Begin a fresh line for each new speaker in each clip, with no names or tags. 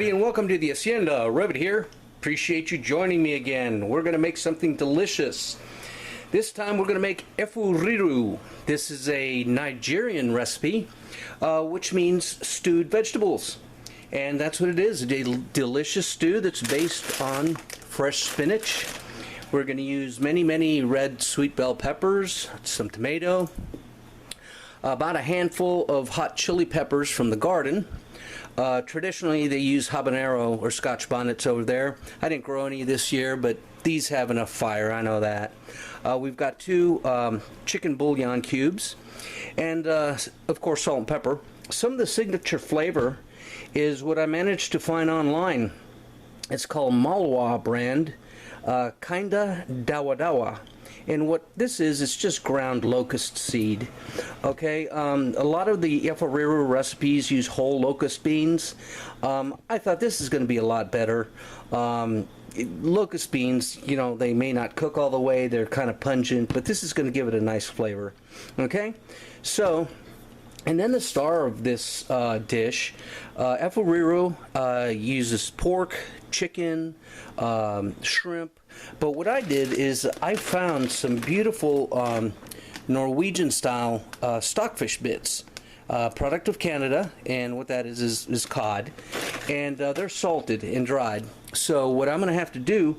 everybody, and welcome to the Hacienda. Rabbit here. Appreciate you joining me again. We're going to make something delicious. This time we're going to make Efo Riro. This is a Nigerian recipe, which means stewed vegetables. And that's what it is, a delicious stew that's based on fresh spinach. We're going to use many red sweet bell peppers, some tomato, about a handful of hot chili peppers from the garden. Traditionally they use habanero or Scotch bonnets over there. I didn't grow any this year, but these have enough fire, I know that. We've got two chicken bouillon cubes, and of course salt and pepper. Some of the signature flavor is what I managed to find online. It's called Malwa brand, Kinda Dawa Dawa. And what this is, it's just ground locust seed. Okay, a lot of the Efo Riro recipes use whole locust beans. I thought this is going to be a lot better. Locust beans, you know, they may not cook all the way, they're kind of pungent, but this is going to give it a nice flavor. Okay, so, and then the star of this dish, Efo Riro uses pork, chicken, shrimp. But what I did is I found some beautiful Norwegian style stockfish bits, product of Canada, and what that is cod, and they're salted and dried. So what I'm going to have to do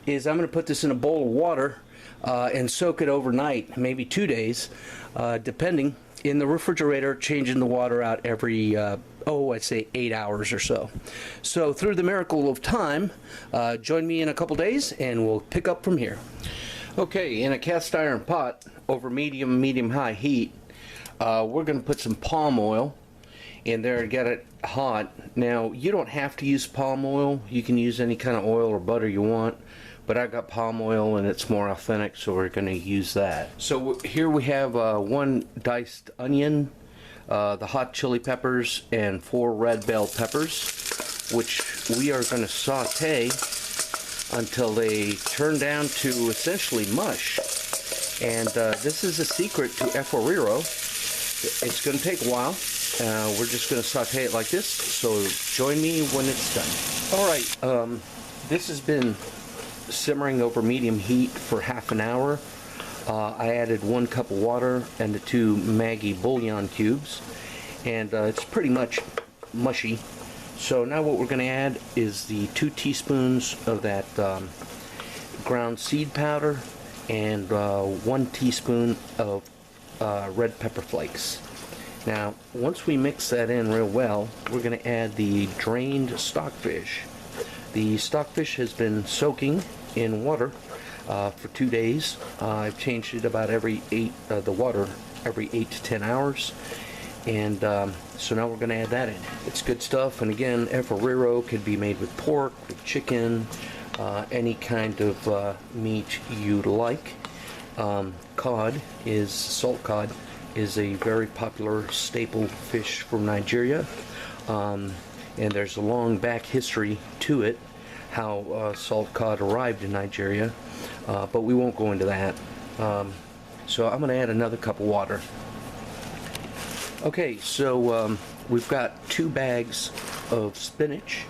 is I'm going to put this in a bowl of water and soak it overnight, maybe 2 days, depending, in the refrigerator, changing the water out every I'd say 8 hours or so. So through the miracle of time, join me in a couple days and we'll pick up from here. Okay, in a cast iron pot over medium-high heat, we're going to put some palm oil in there and get it hot. Now, you don't have to use palm oil. You can use any kind of oil or butter you want, but I got palm oil and it's more authentic, so we're going to use that. So here we have one diced onion, the hot chili peppers, and 4 red bell peppers, which we are going to saute until they turn down to essentially mush. And this is a secret to Efo Riro. It's going to take a while. We're just going to saute it like this, so join me when it's done. Alright, this has been simmering over medium heat for half an hour. I added 1 cup of water and the 2 Maggi bouillon cubes, and it's pretty much mushy. So now what we're going to add is the 2 teaspoons of that ground seed powder and 1 teaspoon of red pepper flakes. Now once we mix that in real well, we're going to add the drained stockfish. The stockfish has been soaking in water for 2 days. I've changed it about every 8 to 10 hours, and so now we're going to add that in. It's good stuff, and again, Efo Riro could be made with pork, with chicken, any kind of meat you'd like. Salt cod is a very popular staple fish from Nigeria, and there's a long back history to it, how salt cod arrived in Nigeria, but we won't go into that. So I'm going to add another cup of water. Okay, so we've got 2 bags of spinach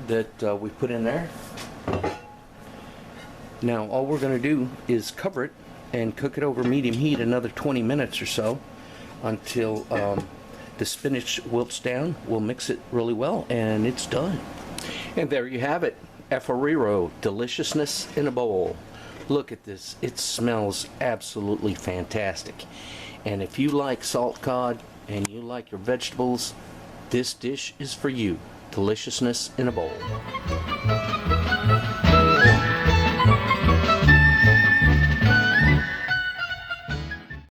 that we put in there. Now all we're going to do is cover it and cook it over medium heat another 20 minutes or so until the spinach wilts down. We'll mix it really well and it's done. And there you have it, Efo Riro, deliciousness in a bowl. Look at this, it smells absolutely fantastic. And if you like salt cod and you like your vegetables, this dish is for you. Deliciousness in a bowl.